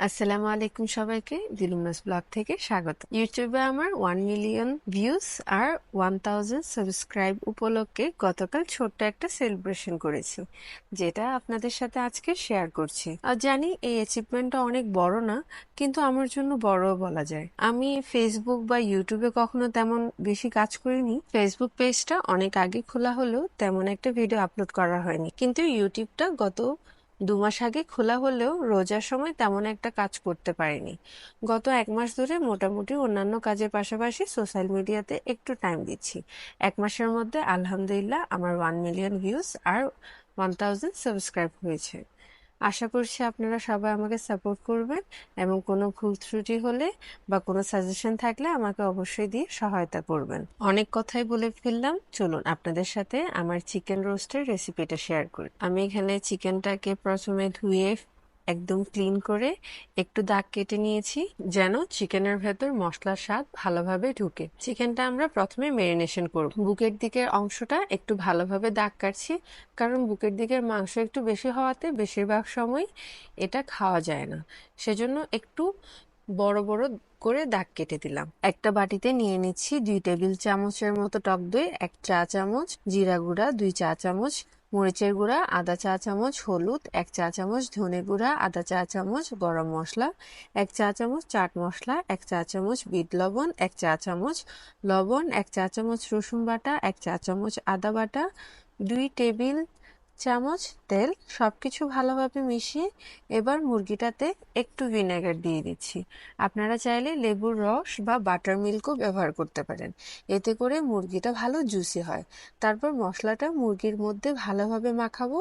আসসালামু আলাইকুম সবাইকে দিলুমনাস ব্লগ থেকে স্বাগত। ইউটিউবে আমার 1 মিলিয়ন ভিউজ আর 1000 সাবস্ক্রাইব উপলক্ষে গতকাল ছোট্ট একটা সেলিব্রেশন করেছি, যেটা আপনাদের সাথে আজকে শেয়ার করছি। আর জানি এই অ্যাচিভমেন্টটা অনেক বড় না, কিন্তু আমার জন্য বড় বলা যায়। আমি ফেসবুক বা ইউটিউবে কখনো তেমন বেশি কাজ করিনি। ফেসবুক পেজটা অনেক আগে খোলা হলেও তেমন একটা ভিডিও আপলোড করা হয়নি, কিন্তু ইউটিউবটা গত 2 মাস আগে খোলা হলেও রোজার সময় তেমন একটা কাজ করতে পারিনি। গত 1 মাস ধরে মোটামুটি অন্যান্য কাজের পাশাপাশি সোশ্যাল মিডিয়াতে একটু টাইম দিচ্ছি। 1 মাসের মধ্যে আলহামদুলিল্লাহ আমার 1 মিলিয়ন ভিউজ আর 1000 সাবস্ক্রাইব হয়েছে। আশা করছি আপনারা সবাই আমাকে সাপোর্ট করবেন এবং কোনো ভুল ত্রুটি হলে বা কোনো সাজেশন থাকলে আমাকে অবশ্যই দিয়ে সহায়তা করবেন। অনেক কথাই বলে ফেললাম, চলুন আপনাদের সাথে আমার চিকেন রোস্টের রেসিপিটা শেয়ার করি। আমি এখানে চিকেনটাকে প্রথমে ধুয়ে একদম ক্লিন করে একটু দাগ কেটে নিয়েছি, যেন চিকেনের ভেতর মশলার স্বাদ ভালোভাবে ঢুকে। চিকেনটা আমরা প্রথমে ম্যারিনেশন করব। বুকের দিকের অংশটা একটু ভালোভাবে দাগ কাটছি, কারণ বুকের দিকের মাংস একটু বেশি হওয়াতে বেশিরভাগ সময় এটা খাওয়া যায় না, সেজন্য একটু বড় বড় করে দাগ কেটে দিলাম। একটা বাটিতে নিয়ে নিচ্ছি 2 টেবিল চামচের মতো টক দই, 1 চা চামচ জিরা গুঁড়া, 2 চা চামচ মরিচের গুঁড়া, আধা চা চামচ হলুদ, 1 চা চামচ ধনে গুঁড়া, আধা চা চামচ গরম মশলা, 1 চা চামচ চাট মশলা, 1 চা চামচ বিট লবণ, 1 চা চামচ লবণ, 1 চা চামচ রসুন বাটা, 1 চা চামচ আদা বাটা, 2 টেবিল চামচ তেল। সবকিছু ভালোভাবে মিশিয়ে এবার মুরগিটাতে একটু ভিনেগার দিয়ে দিচ্ছি। আপনারা চাইলে লেবুর রস বা বাটার মিল্কও ব্যবহার করতে পারেন, এতে করে মুরগিটা ভালো জুসি হয়। তারপর মশলাটা মুরগির মধ্যে ভালোভাবে মাখাবো।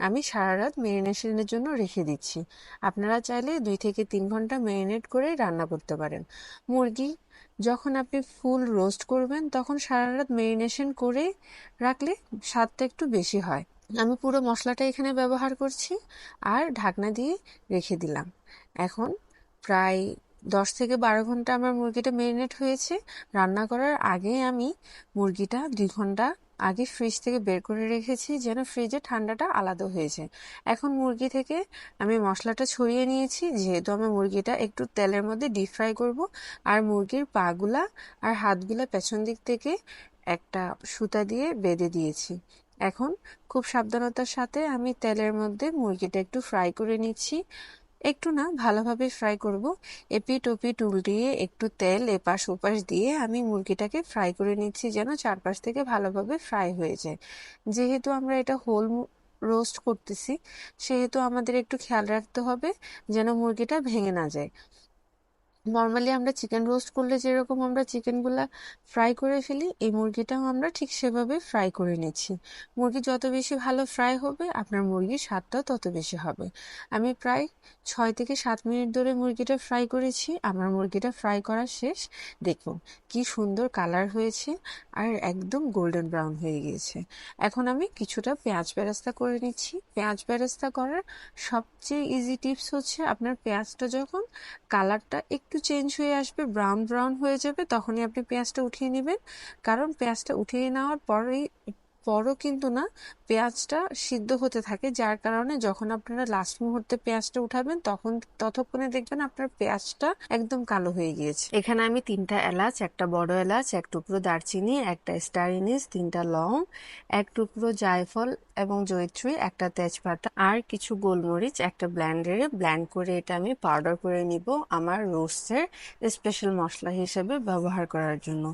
আমি সারা রাত ম্যারিনেশনের জন্য রেখে দিচ্ছি। আপনারা চাইলে 2 থেকে 3 ঘন্টা ম্যারিনেট করে রান্না করতে পারেন। মুরগি যখন আপনি ফুল রোস্ট করবেন তখন সারা রাত ম্যারিনেশন করে রাখলে স্বাদটা একটু বেশি হয়। আমি পুরো মশলাটা এখানে ব্যবহার করছি আর ঢাকনা দিয়ে রেখে দিলাম। এখন প্রায় 10 থেকে 12 ঘন্টা আমার মুরগিটা ম্যারিনেট হয়েছে। রান্না করার আগে আমি মুরগিটা 2 ঘন্টা আগে ফ্রিজ থেকে বের করে রেখেছি, যেন ফ্রিজে ঠান্ডাটা আলাদা হয়েছে। এখন মুরগি থেকে আমি মশলাটা ছড়িয়ে নিয়েছি, যেহেতু আমি মুরগিটা একটু তেলের মধ্যে ডিপ ফ্রাই করব। আর মুরগির পাগুলা আর হাতগুলা পেছন দিক থেকে একটা সুতা দিয়ে বেঁধে দিয়েছি। এখন খুব সাবধানতার সাথে আমি তেলের মধ্যে মুরগিটা একটু ফ্রাই করে নিচ্ছি। একটু না, ভালোভাবে ফ্রাই করব। এপিট ওপিট উল্টিয়ে একটু তেল এপাশ ওপাশ দিয়ে আমি মুরগিটাকে ফ্রাই করে নিচ্ছি, যেন চারপাশ থেকে ভালোভাবে ফ্রাই হয়ে যায়। যেহেতু আমরা এটা হোল রোস্ট করতেছি, সেহেতু আমাদের একটু খেয়াল রাখতে হবে যেন মুরগিটা ভেঙে না যায়। নর্মালি আমরা চিকেন রোস্ট করলে যেরকম আমরা চিকেনগুলা ফ্রাই করে ফেলি, এই মুরগিটাও আমরা ঠিক সেভাবে ফ্রাই করে নিচ্ছি। মুরগি যত বেশি ভালো ফ্রাই হবে, আপনার মুরগির স্বাদটাও তত বেশি হবে। আমি প্রায় 6 থেকে 7 মিনিট ধরে মুরগিটা ফ্রাই করেছি। আমার মুরগিটা ফ্রাই করা শেষ। দেখুন কি সুন্দর কালার হয়েছে আর একদম গোল্ডেন ব্রাউন হয়ে গিয়েছে। এখন আমি কিছুটা পেঁয়াজ বেরেস্তা করে নিচ্ছি। পেঁয়াজ বেরেস্তা করার সবচেয়ে ইজি টিপস হচ্ছে, আপনার পেঁয়াজটা যখন কালারটা একটু চেঞ্জ হয়ে আসবে, ব্রাউন ব্রাউন হয়ে যাবে, তখনই আপনি পেঁয়াজটা উঠিয়ে নেবেন। কারণ পেঁয়াজটা উঠিয়ে নেওয়ার পরও কিন্তু না, পেঁয়াজটা সিদ্ধ হতে থাকে, যার কারণে যখন আপনারা লাস্ট মুহূর্তে পেঁয়াজটা উঠাবেন তখন ততক্ষণে দেখবেন আপনার পেঁয়াজটা একদম কালো হয়ে গিয়েছে। এখানে আমি 3টা এলাচ, একটা বড় এলাচ, 1 টুকরো দারচিনি, একটা স্টার ইনিস, 3টা লং, 1 টুকরো জায়ফল এবং জয়িত্রী, একটা তেজপাতা আর কিছু গোলমরিচ একটা ব্লেন্ডারে ব্লেন্ড করে এটা আমি পাউডার করে নিব আমার রোস্টের স্পেশাল মশলা হিসেবে ব্যবহার করার জন্য।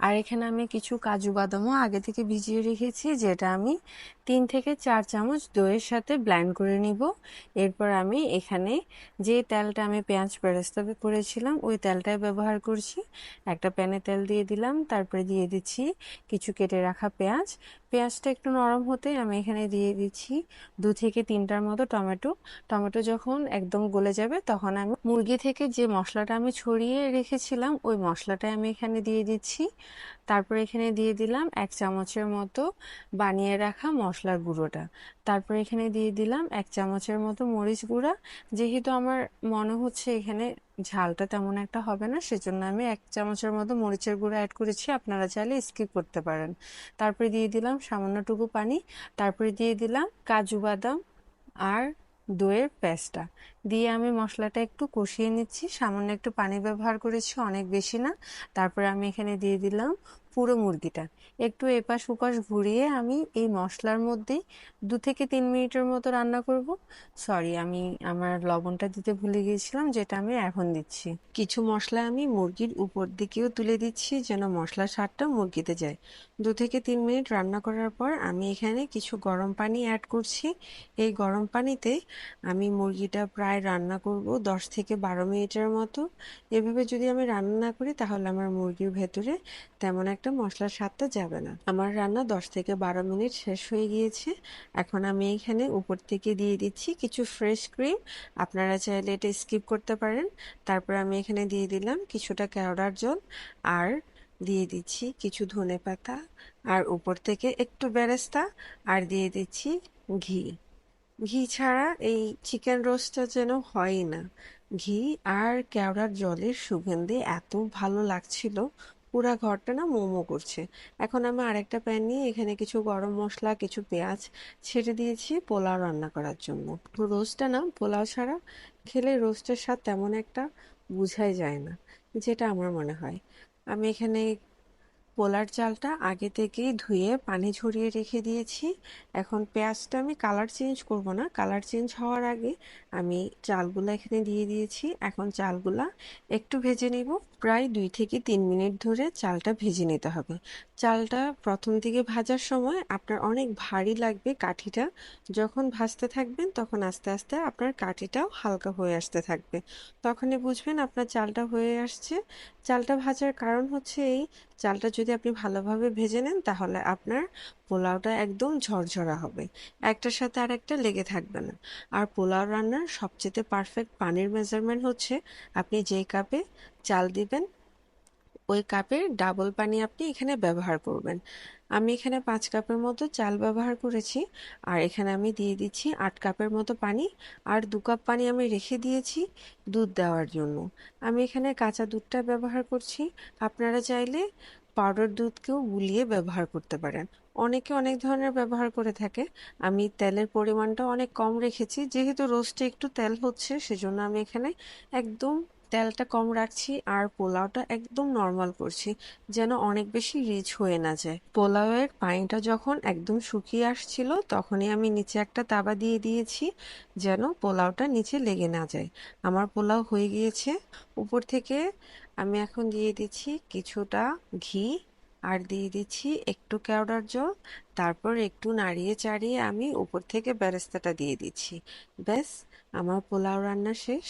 আর এখানে আমি কিছু কাজু বাদামও আগে থেকে ভিজিয়ে রেখেছি, যেটা আমি 3 থেকে 4 চামচ দইয়ের সাথে ব্লেন্ড করে নিব। এরপর আমি এখানে যে তেলটা আমি পেঁয়াজ বেরেস্তা করেছিলাম ওই তেলটাই ব্যবহার করছি। একটা প্যানে তেল দিয়ে দিলাম, তারপরে দিয়ে দিচ্ছি কিছু কেটে রাখা পেঁয়াজ। পেঁয়াজটা একটু নরম হতে আমি এখানে দিয়ে দিচ্ছি 2 থেকে 3টার মতো টমেটো। টমেটো যখন একদম গলে যাবে তখন আমি মুরগি থেকে যে মশলাটা আমি ছড়িয়ে রেখেছিলাম ওই মশলাটা আমি এখানে দিয়ে দিচ্ছি। তারপর এখানে দিয়ে দিলাম 1 চামচের মতো বানিয়ে রাখা মশলার গুঁড়োটা। তারপর এখানে দিয়ে দিলাম 1 চামচের মতো মরিচ গুঁড়া। যেহেতু আমার মনে হচ্ছে এখানে ঝালটা তেমন একটা হবে না, সেজন্য আমি 1 চামচের মতো মরিচের গুঁড়া অ্যাড করেছি, আপনারা চাইলে স্কিপ করতে পারেন। তারপরে দিয়ে দিলাম সামান্যটুকু পানি। তারপরে দিয়ে দিলাম কাজু বাদাম আর দইয়ের পেস্টটা দিয়ে আমি মশলাটা একটু কষিয়ে নিচ্ছি। সামান্য একটু পানি ব্যবহার করেছি, অনেক বেশি না। তারপরে আমি এখানে দিয়ে দিলাম পুরো মুরগিটা। একটু এপাশ ওপাশ ঘুরিয়ে আমি এই মশলার মধ্যেই 2 থেকে 3 মিনিটের মতো রান্না করব। সরি, আমি আমার লবণটা দিতে ভুলে গিয়েছিলাম, যেটা আমি এখন দিচ্ছি। কিছু মশলা আমি মুরগির উপর দিকেও তুলে দিচ্ছি, যেন মশলার স্বাদটা মুরগিতে যায়। 2 থেকে 3 মিনিট রান্না করার পর আমি এখানে কিছু গরম পানি অ্যাড করছি। এই গরম পানিতে আমি মুরগিটা প্রায় রান্না করব 10 থেকে 12 মিনিটের মতো। এভাবে যদি আমি রান্না না করি তাহলে আমার মুরগির ভেতরে তেমন একটা মশলার স্বাদটা যাবে না। আমার রান্না 10 থেকে 12 মিনিট শেষ হয়ে গিয়েছে। এখন আমি এখানে উপর থেকে দিয়ে দিচ্ছি কিছু ফ্রেশ ক্রিম। আপনারা চাইলে এটা স্কিপ করতে পারেন। তারপর আমি এখানে দিয়ে দিলাম কিছুটা কেওড়ার জল, আর দিয়ে দিচ্ছি কিছু ধনেপাতা, আর উপর থেকে একটু বেরেস্তা, আর দিয়ে দিচ্ছি ঘি। ঘি ছাড়া এই চিকেন রোস্টটা যেন হয়ই না। ঘি আর কেওড়ার জলের সুগন্ধে এত ভালো লাগছিল, পুরা ঘরটা না মোমো করছে। এখন আমি আরেকটা প্যান নিয়ে এখানে কিছু গরম মশলা, কিছু পেঁয়াজ ছেড়ে দিয়েছি পোলাও রান্না করার জন্য। রোস্টটা না পোলাও ছাড়া খেলে রোস্টের স্বাদ তেমন একটা বোঝাই যায় না, যেটা আমার মনে হয়। আমি এখানে পোলার চালটা আগে থেকেই ধুয়ে পানি ঝরিয়ে রেখে দিয়েছি। এখন পেঁয়াজটা আমি কালার চেঞ্জ করব না, কালার চেঞ্জ হওয়ার আগে আমি চালগুলা এখানে দিয়ে দিয়েছি। এখন চালগুলা একটু ভেজে নিব, প্রায় 2 থেকে 3 মিনিট ধরে চালটা ভেজে নিতে হবে। চালটা প্রথম দিকে ভাজার সময় আপনার অনেক ভারী লাগবে কাঠিটা। যখন ভাজতে থাকবেন তখন আস্তে আস্তে আপনার কাঠিটাও হালকা হয়ে আসতে থাকবে, তখনই বুঝবেন আপনার চালটা হয়ে আসছে। চালটা ভাজার কারণ হচ্ছে এই, চালটা যদি আপনি ভালোভাবে ভেজে নেন তাহলে আপনার পোলাওটা একদম ঝরঝরা হবে, একটার সাথে আরেকটা লেগে থাকবে না। আর পোলাও রান্নার সবচেয়ে পারফেক্ট পানির মেজারমেন্ট হচ্ছে আপনি যেই কাপে চাল দিবেন ওই কাপের ডাবল পানি আপনি এখানে ব্যবহার করবেন। আমি এখানে 5 কাপের মতো চাল ব্যবহার করেছি, আর এখানে আমি দিয়ে দিচ্ছি 8 কাপের মতো পানি। আর 2 কাপ পানি আমি রেখে দিয়েছি দুধ দেওয়ার জন্য। আমি এখানে কাঁচা দুধটা ব্যবহার করছি। আপনারা চাইলে পাউডার দুধকেও গুলিয়ে ব্যবহার করতে পারেন। অনেকে অনেক ধরনের ব্যবহার করে থাকে। আমি তেলের পরিমাণটা অনেক কম রেখেছি, যেহেতু রোস্টে একটু তেল হচ্ছে সেজন্য আমি এখানে একদম তেলটা কম রাখছি, আর পোলাওটা একদম নর্মাল করছি, যেন অনেক বেশি রিচ হয়ে না যায়। পোলাওয়ের পানিটা যখন একদম শুকিয়ে আসছিল তখনই আমি নিচে একটা তাওয়া দিয়ে দিয়েছি, যেন পোলাওটা নিচে লেগে না যায়। আমার পোলাও হয়ে গিয়েছে। উপর থেকে আমি এখন দিয়ে দিচ্ছি কিছুটা ঘি, আর দিয়ে দিচ্ছি একটু কেওড়ার জল। তারপর একটু নাড়িয়ে চাড়িয়ে আমি উপর থেকে বেরেস্তাটা দিয়ে দিচ্ছি। ব্যাস, আমার পোলাও রান্না শেষ।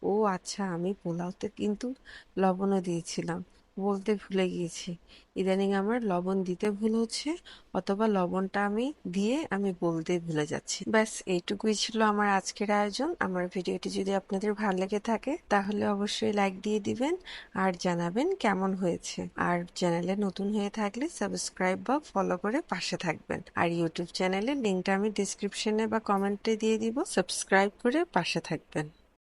ও আচ্ছা, আমি পোলাওতে কিন্তু লবণও দিয়েছিলাম, বলতে ভুলে গিয়েছি। ইদানিং আমার লবণ দিতে ভুল হচ্ছে, অথবা লবণটা আমি দিয়ে আমি বলতে ভুলে যাচ্ছি। ব্যাস, এইটুকুই ছিল আমার আজকের আয়োজন। আমার ভিডিওটি যদি আপনাদের ভালো লেগে থাকে তাহলে অবশ্যই লাইক দিয়ে দিবেন, আর জানাবেন কেমন হয়েছে। আর চ্যানেলে নতুন হয়ে থাকলে সাবস্ক্রাইব বা ফলো করে পাশে থাকবেন। আর ইউটিউব চ্যানেলের লিঙ্কটা আমি ডিসক্রিপশনে বা কমেন্টে দিয়ে দিব, সাবস্ক্রাইব করে পাশে থাকবেন।